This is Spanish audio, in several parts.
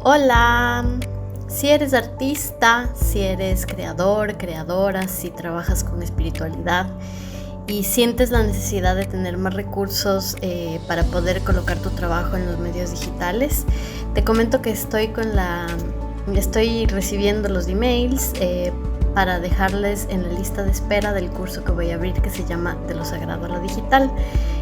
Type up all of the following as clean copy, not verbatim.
Hola, si eres artista, si eres creador, creadora, si trabajas con espiritualidad y sientes la necesidad de tener más recursos para poder colocar tu trabajo en los medios digitales, te comento que estoy recibiendo los emails para dejarles en la lista de espera del curso que voy a abrir que se llama De lo Sagrado a lo Digital,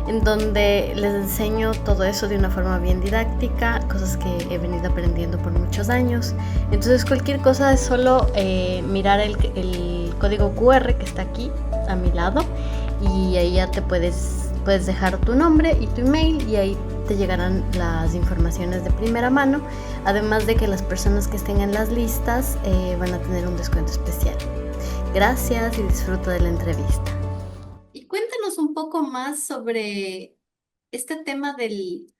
en donde les enseño todo eso de una forma bien didáctica, cosas que he venido aprendiendo por muchos años. Entonces cualquier cosa es solo mirar el código QR que está aquí a mi lado y ahí ya puedes dejar tu nombre y tu email y ahí te llegarán las informaciones de primera mano, además de que las personas que estén en las listas van a tener un descuento especial. Gracias y disfruta de la entrevista. Y cuéntanos un poco más sobre este tema del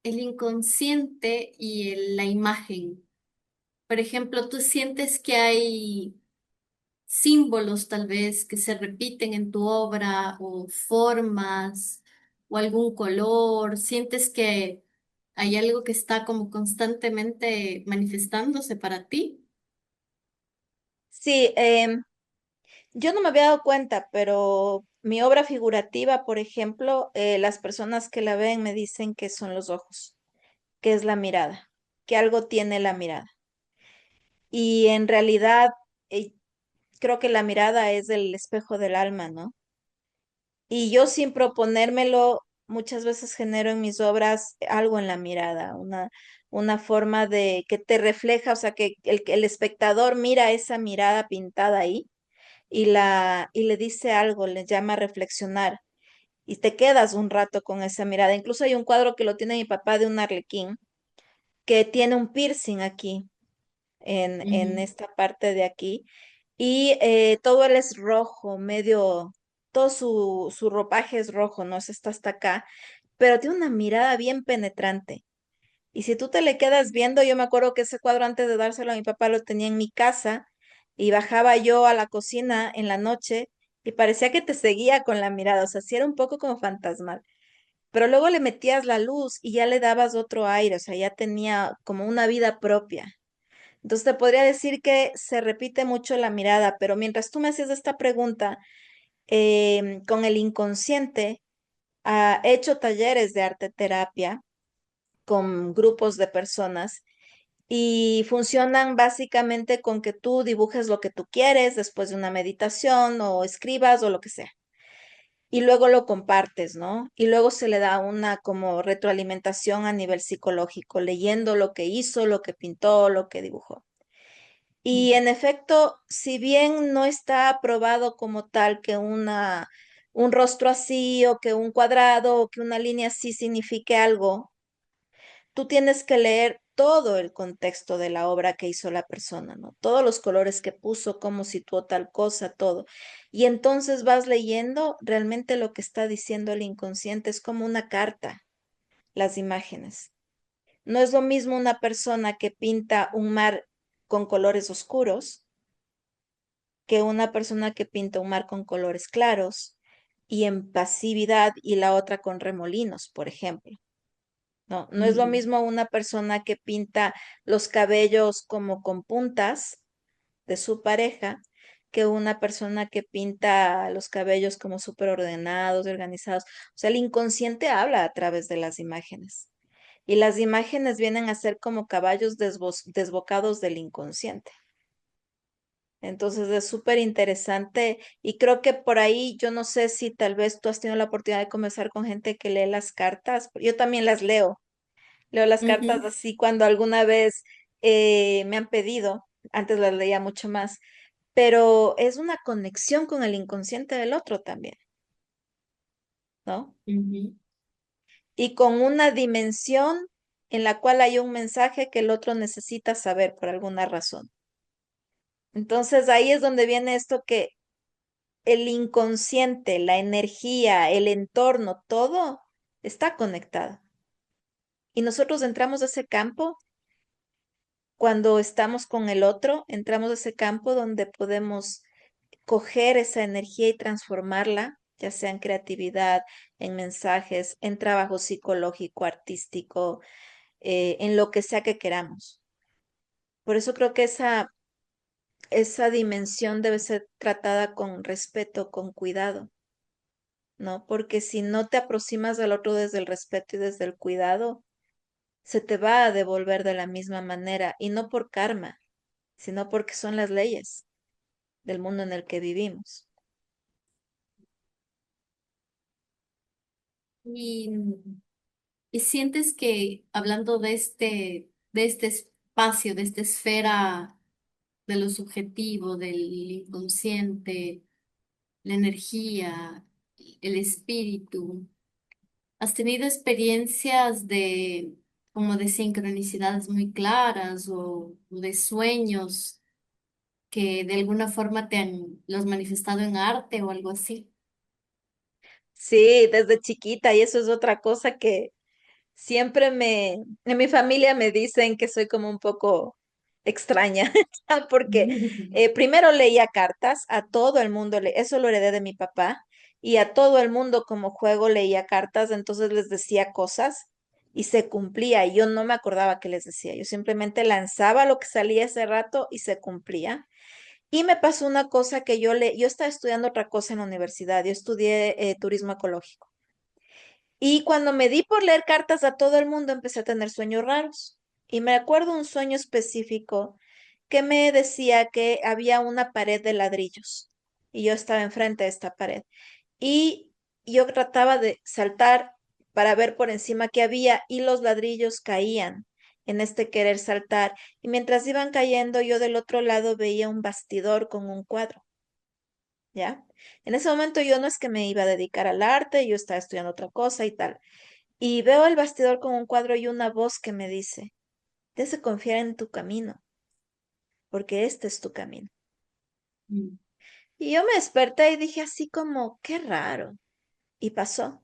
el inconsciente y la imagen. Por ejemplo, ¿tú sientes que hay símbolos tal vez que se repiten en tu obra o formas o algún color? ¿Sientes que hay algo que está como constantemente manifestándose para ti? Sí, yo no me había dado cuenta, pero mi obra figurativa, por ejemplo, las personas que la ven me dicen que son los ojos, que es la mirada, que algo tiene la mirada. Y en realidad, eh, creo que la mirada es el espejo del alma, ¿no? Y yo sin proponérmelo, muchas veces genero en mis obras algo en la mirada, una forma de que te refleja, o sea, que el espectador mira esa mirada pintada ahí y le dice algo, le llama a reflexionar y te quedas un rato con esa mirada. Incluso hay un cuadro que lo tiene mi papá de un arlequín que tiene un piercing aquí, en Ujú. esta parte de aquí, y todo él es rojo, medio, todo su ropaje es rojo, no es está hasta acá, pero tiene una mirada bien penetrante. Y si tú te le quedas viendo, yo me acuerdo que ese cuadro antes de dárselo a mi papá lo tenía en mi casa y bajaba yo a la cocina en la noche y parecía que te seguía con la mirada, o sea, sí era un poco como fantasmal, pero luego le metías la luz y ya le dabas otro aire, o sea, ya tenía como una vida propia. Entonces te podría decir que se repite mucho la mirada, pero mientras tú me hacías esta pregunta, con el inconsciente, he hecho talleres de arte terapia con grupos de personas y funcionan básicamente con que tú dibujes lo que tú quieres después de una meditación o escribas o lo que sea. Y luego lo compartes, ¿no? Y luego se le da una como retroalimentación a nivel psicológico, leyendo lo que hizo, lo que pintó, lo que dibujó. Y en efecto, si bien no está aprobado como tal que un rostro así o que un cuadrado o que una línea así signifique algo, tú tienes que leer todo el contexto de la obra que hizo la persona, ¿no? Todos los colores que puso, cómo situó tal cosa, todo. Y entonces vas leyendo realmente lo que está diciendo el inconsciente, es como una carta, las imágenes. No es lo mismo una persona que pinta un mar con colores oscuros que una persona que pinta un mar con colores claros y en pasividad y la otra con remolinos, por ejemplo. No, no es lo Ujú. mismo una persona que pinta los cabellos como con puntas de su pareja que una persona que pinta los cabellos como súper ordenados, organizados. O sea, el inconsciente habla a través de las imágenes. Y las imágenes vienen a ser como caballos desbocados del inconsciente. Entonces es súper interesante y creo que por ahí yo no sé si tal vez tú has tenido la oportunidad de conversar con gente que lee las cartas. Yo también las leo. Leo las cartas Ujú. así cuando alguna vez me han pedido, antes las leía mucho más, pero es una conexión con el inconsciente del otro también, ¿no? Ujú. Y con una dimensión en la cual hay un mensaje que el otro necesita saber por alguna razón. Entonces ahí es donde viene esto que el inconsciente, la energía, el entorno, todo está conectado. Y nosotros entramos a ese campo cuando estamos con el otro, entramos a ese campo donde podemos coger esa energía y transformarla, ya sea en creatividad, en mensajes, en trabajo psicológico, artístico, en lo que sea que queramos. Por eso creo que esa dimensión debe ser tratada con respeto, con cuidado, ¿no? Porque si no te aproximas al otro desde el respeto y desde el cuidado, se te va a devolver de la misma manera y no por karma, sino porque son las leyes del mundo en el que vivimos. Y, y sientes que hablando de este espacio, de esta esfera de lo subjetivo, del inconsciente, la energía, el espíritu, ¿has tenido experiencias de como de sincronicidades muy claras o de sueños que de alguna forma te han los manifestado en arte o algo así? Sí, desde chiquita, y eso es otra cosa que siempre en mi familia me dicen que soy como un poco extraña, porque primero leía cartas a todo el mundo, eso lo heredé de mi papá, y a todo el mundo como juego leía cartas, entonces les decía cosas y se cumplía, y yo no me acordaba qué les decía, yo simplemente lanzaba lo que salía ese rato y se cumplía. Y me pasó una cosa que yo estaba estudiando otra cosa en la universidad, yo estudié turismo ecológico. Y cuando me di por leer cartas a todo el mundo, empecé a tener sueños raros. Y me acuerdo un sueño específico que me decía que había una pared de ladrillos y yo estaba enfrente de esta pared. Y yo trataba de saltar para ver por encima qué había y los ladrillos caían en este querer saltar. Y mientras iban cayendo, yo del otro lado veía un bastidor con un cuadro. ¿Ya? En ese momento yo no es que me iba a dedicar al arte, yo estaba estudiando otra cosa y tal. Y veo el bastidor con un cuadro y una voz que me dice, tienes que confiar en tu camino, porque este es tu camino. Mm. Y yo me desperté y dije así como, qué raro. Y pasó.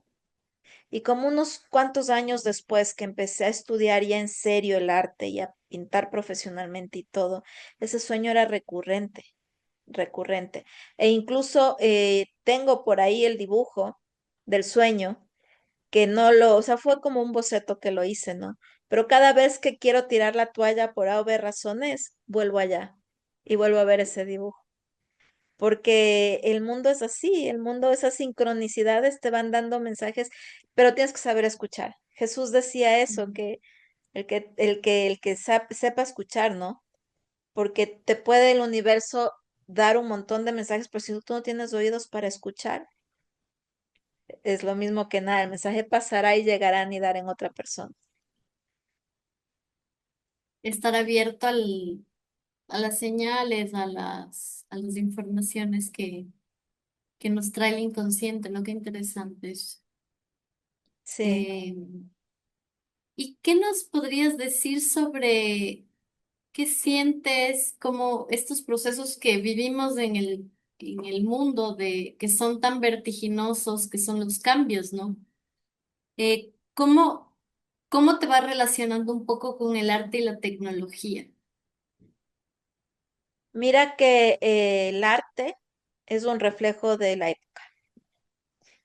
Y como unos cuantos años después que empecé a estudiar ya en serio el arte y a pintar profesionalmente y todo, ese sueño era recurrente, recurrente. E incluso tengo por ahí el dibujo del sueño que no o sea, fue como un boceto que lo hice, ¿no? Pero cada vez que quiero tirar la toalla por A o B razones, vuelvo allá y vuelvo a ver ese dibujo. Porque el mundo es así, el mundo, esas sincronicidades te van dando mensajes, pero tienes que saber escuchar. Jesús decía eso, que sepa escuchar, ¿no? Porque te puede el universo dar un montón de mensajes, pero si tú no tienes oídos para escuchar, es lo mismo que nada, el mensaje pasará y llegará a anidar en otra persona. Estar abierto a las señales, a las informaciones que nos trae el inconsciente, ¿no? Qué interesante es. Sí. Eh, ¿Y qué nos podrías decir sobre qué sientes como estos procesos que vivimos en el mundo que son tan vertiginosos, que son los cambios, ¿no? ¿Cómo, cómo te va relacionando un poco con el arte y la tecnología? Mira que el arte es un reflejo de la época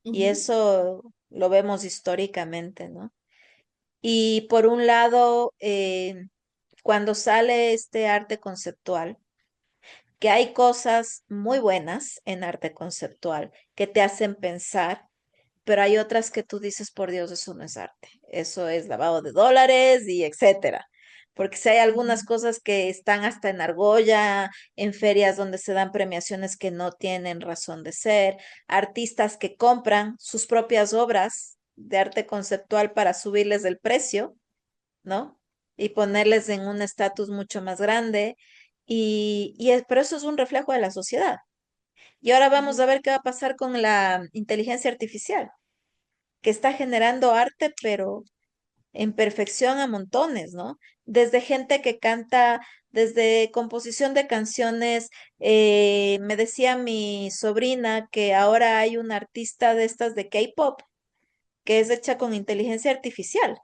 y Ujú. eso lo vemos históricamente, ¿no? Y por un lado, cuando sale este arte conceptual, que hay cosas muy buenas en arte conceptual que te hacen pensar, pero hay otras que tú dices, por Dios, eso no es arte, eso es lavado de dólares y etcétera. Porque si hay algunas Ujú. cosas que están hasta en argolla, en ferias donde se dan premiaciones que no tienen razón de ser, artistas que compran sus propias obras de arte conceptual para subirles el precio, ¿no? Y ponerles en un estatus mucho más grande. Pero eso es un reflejo de la sociedad. Y ahora vamos a ver qué va a pasar con la inteligencia artificial que está generando arte, pero en perfección a montones, ¿no? Desde gente que canta, desde composición de canciones, me decía mi sobrina que ahora hay una artista de estas de K-pop que es hecha con inteligencia artificial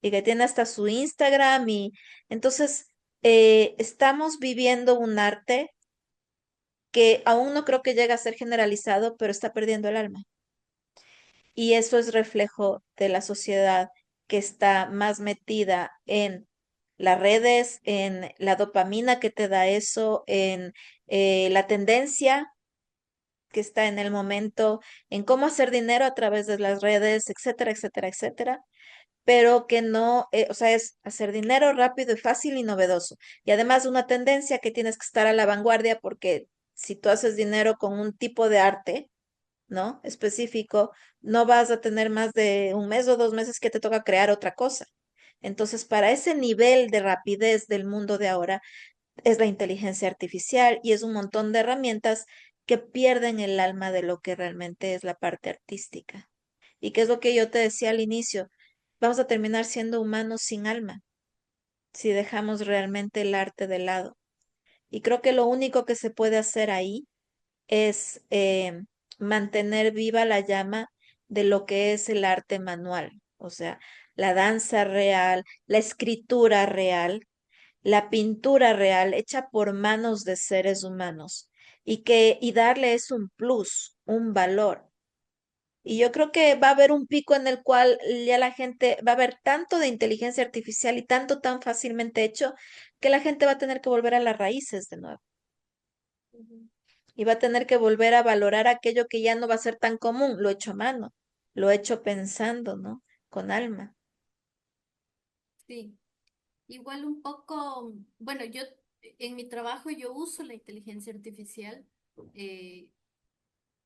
y que tiene hasta su Instagram y entonces estamos viviendo un arte que aún no creo que llegue a ser generalizado, pero está perdiendo el alma. Y eso es reflejo de la sociedad que está más metida en las redes, en la dopamina que te da eso, en la tendencia que está en el momento, en cómo hacer dinero a través de las redes, etcétera, etcétera, etcétera, pero que no, o sea, es hacer dinero rápido y fácil y novedoso. Y además una tendencia que tienes que estar a la vanguardia porque si tú haces dinero con un tipo de arte, ¿no? Específico, no vas a tener más de un mes o 2 meses que te toca crear otra cosa. Entonces, para ese nivel de rapidez del mundo de ahora, es la inteligencia artificial y es un montón de herramientas que pierden el alma de lo que realmente es la parte artística. Y que es lo que yo te decía al inicio, vamos a terminar siendo humanos sin alma si dejamos realmente el arte de lado. Y creo que lo único que se puede hacer ahí es mantener viva la llama de lo que es el arte manual, o sea, la danza real, la escritura real, la pintura real hecha por manos de seres humanos y darle es un plus, un valor. Y yo creo que va a haber un pico en el cual ya la gente va a haber tanto de inteligencia artificial y tanto tan fácilmente hecho que la gente va a tener que volver a las raíces de nuevo Ujú. y va a tener que volver a valorar aquello que ya no va a ser tan común, lo hecho a mano, lo hecho pensando, ¿no? Con alma. Sí, igual un poco, bueno, yo en mi trabajo yo uso la inteligencia artificial. eh,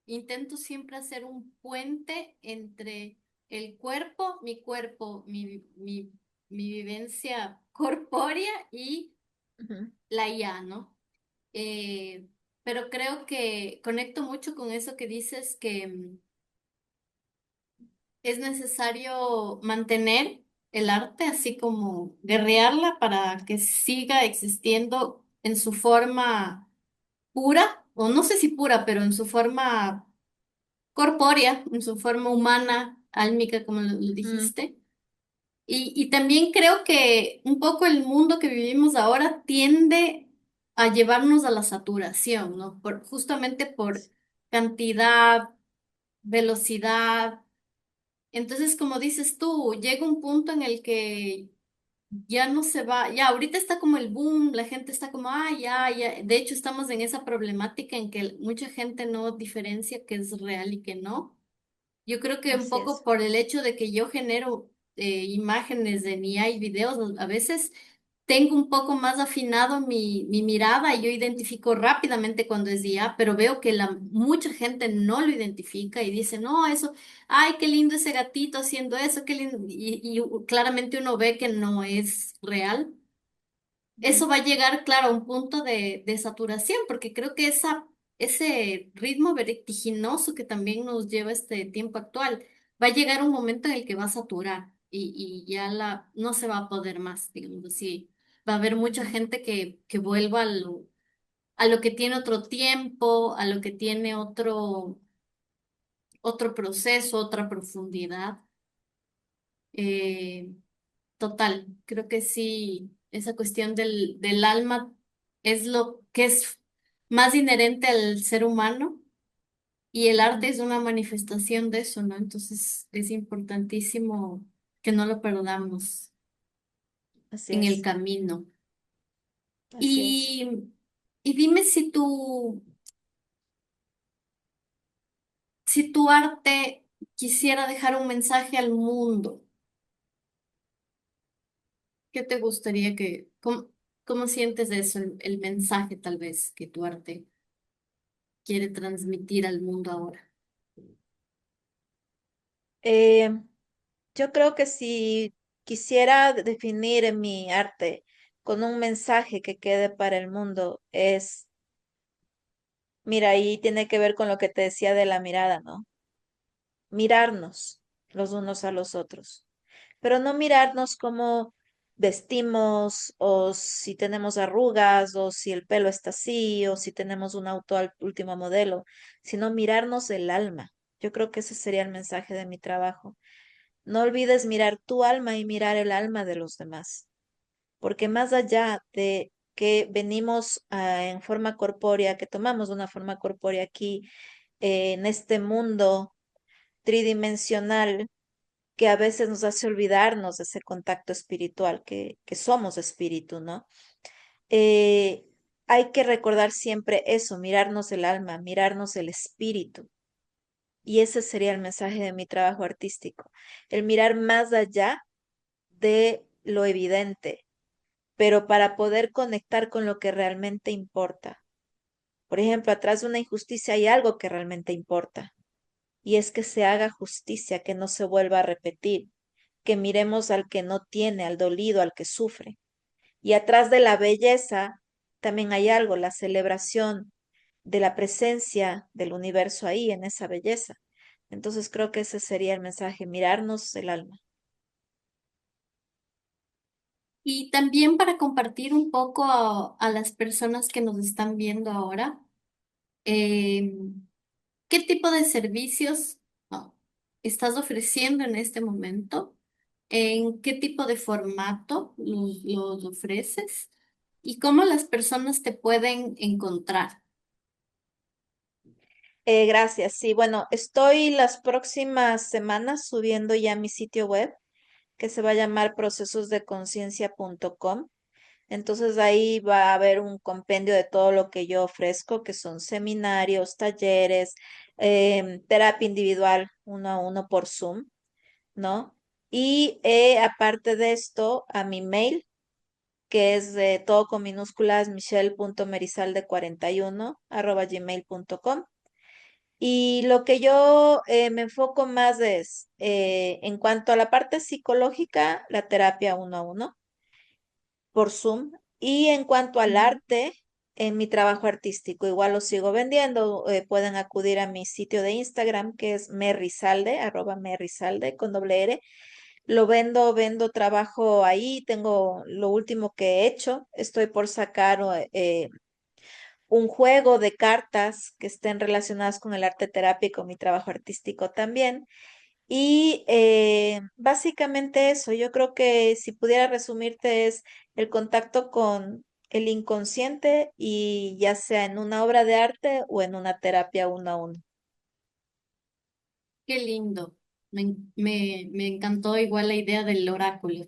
Intento siempre hacer un puente entre el cuerpo, mi vivencia corpórea y Ujú, la IA, ¿no? Eh, pero creo que conecto mucho con eso que dices que es necesario mantener el arte, así como guerrearla para que siga existiendo en su forma pura, o no sé si pura, pero en su forma corpórea, en su forma humana, álmica, como lo ujú, dijiste. Y también creo que un poco el mundo que vivimos ahora tiende a llevarnos a la saturación, ¿no? Justamente por cantidad, velocidad. Entonces, como dices tú, llega un punto en el que ya no se va, ya ahorita está como el boom, la gente está como, ah, ya, ya. De hecho, estamos en esa problemática en que mucha gente no diferencia qué es real y qué no. Yo creo que un así poco es, por el hecho de que yo genero imágenes de IA y videos, a veces tengo un poco más afinado mi mirada y yo identifico rápidamente cuando es IA, pero veo que mucha gente no lo identifica y dice, no, eso, ay, qué lindo ese gatito haciendo eso, qué lindo, y claramente uno ve que no es real. ujú, Eso va a llegar, claro, a un punto de saturación, porque creo que ese ritmo vertiginoso que también nos lleva este tiempo actual, va a llegar un momento en el que va a saturar y ya no se va a poder más, digamos así. Va a haber mucha ujú. gente que vuelva a lo que tiene otro tiempo, a lo que tiene otro proceso, otra profundidad. Eh, Total, creo que sí, esa cuestión del alma es lo que es más inherente al ser humano y el arte Ujú. es una manifestación de eso, ¿no? Entonces es importantísimo que no lo perdamos Así en el es, camino. así es. Y, y dime si tu arte quisiera dejar un mensaje al mundo, ¿qué te gustaría cómo sientes eso, el mensaje tal vez que tu arte quiere transmitir al mundo ahora? Eh, yo creo que si quisiera definir en mi arte con un mensaje que quede para el mundo, mira, ahí tiene que ver con lo que te decía de la mirada, ¿no? Mirarnos los unos a los otros, pero no mirarnos como vestimos o si tenemos arrugas o si el pelo está así o si tenemos un auto al último modelo, sino mirarnos el alma. Yo creo que ese sería el mensaje de mi trabajo. No olvides mirar tu alma y mirar el alma de los demás, porque más allá de que venimos en forma corpórea, que tomamos una forma corpórea aquí en este mundo tridimensional que a veces nos hace olvidarnos de ese contacto espiritual, que somos espíritu, ¿no? Eh, Hay que recordar siempre eso, mirarnos el alma, mirarnos el espíritu. Y ese sería el mensaje de mi trabajo artístico, el mirar más allá de lo evidente, pero para poder conectar con lo que realmente importa. Por ejemplo, atrás de una injusticia hay algo que realmente importa, y es que se haga justicia, que no se vuelva a repetir, que miremos al que no tiene, al dolido, al que sufre. Y atrás de la belleza también hay algo, la celebración de la presencia del universo ahí, en esa belleza. Entonces creo que ese sería el mensaje, mirarnos el alma. Y también para compartir un poco a las personas que nos están viendo ahora, eh, ¿qué tipo de servicios no, estás ofreciendo en este momento? ¿En qué tipo de formato los ofreces? ¿Y cómo las personas te pueden encontrar? Gracias. Sí, bueno, estoy las próximas semanas subiendo ya mi sitio web que se va a llamar procesosdeconciencia.com. Entonces ahí va a haber un compendio de todo lo que yo ofrezco, que son seminarios, talleres, terapia individual uno a uno por Zoom, ¿no? Y aparte de esto, a mi mail, que es de todo con minúsculas, michelle.merizalde41@gmail.com. Y lo que yo me enfoco más es, en cuanto a la parte psicológica, la terapia uno a uno por Zoom. Y en cuanto al Ujú. arte, en mi trabajo artístico, igual lo sigo vendiendo. Pueden acudir a mi sitio de Instagram, que es merrizalde, @merrizalde con doble R. Lo vendo trabajo ahí. Tengo lo último que he hecho. Estoy por sacar un juego de cartas que estén relacionadas con el arte terapia y con mi trabajo artístico también. Y básicamente eso, yo creo que si pudiera resumirte es el contacto con el inconsciente y ya sea en una obra de arte o en una terapia uno a uno. Qué lindo. Me encantó igual la idea del oráculo.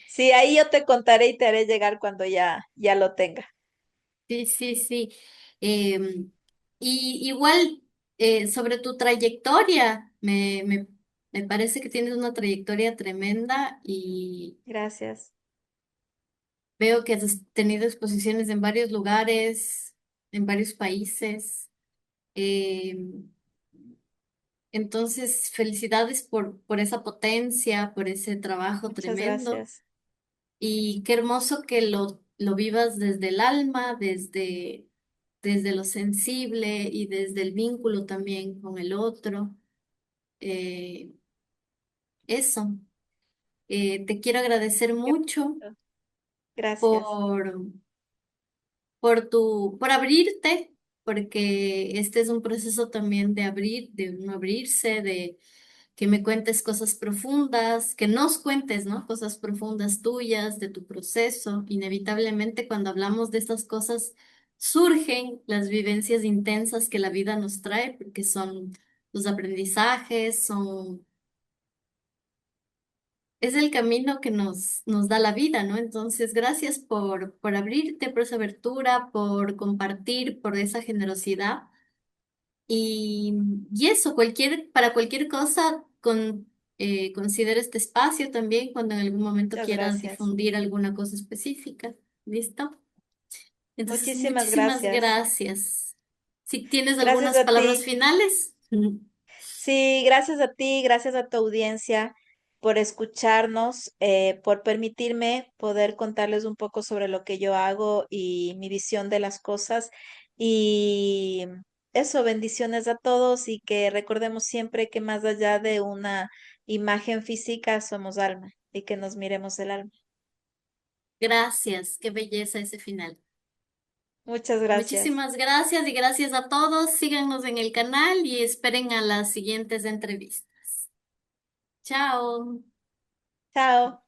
Sí, ahí yo te contaré y te haré llegar cuando ya lo tenga. Sí, sí, sí. Y igual, sobre tu trayectoria, me parece que tienes una trayectoria tremenda y Gracias. veo que has tenido exposiciones en varios lugares, en varios países. Em, entonces, felicidades por esa potencia, por ese trabajo Muchas tremendo. gracias. Y qué hermoso que lo vivas desde el alma, desde lo sensible y desde el vínculo también con el otro. Eh, eso. Te quiero agradecer Qué mucho bonito. Gracias. por, por abrirte, porque este es un proceso también de abrir, de uno abrirse, de que me cuentes cosas profundas, que nos cuentes, ¿no? Cosas profundas tuyas, de tu proceso. Inevitablemente cuando hablamos de estas cosas surgen las vivencias intensas que la vida nos trae, porque son los aprendizajes, es el camino que nos da la vida, ¿no? Entonces, gracias por abrirte, por esa abertura, por compartir, por esa generosidad. Y eso, para cualquier cosa, considera este espacio también cuando en algún momento Muchas quieras gracias. difundir alguna cosa específica. ¿Listo? Entonces, Muchísimas muchísimas gracias. gracias. Si tienes Gracias algunas a palabras ti. finales. Sí, gracias a ti, gracias a tu audiencia por escucharnos, por permitirme poder contarles un poco sobre lo que yo hago y mi visión de las cosas. Y eso, bendiciones a todos y que recordemos siempre que más allá de una imagen física somos alma y que nos miremos el alma. Gracias, qué belleza ese final. Muchas gracias. Muchísimas gracias y gracias a todos. Síganos en el canal y esperen a las siguientes entrevistas. Chao. Chao.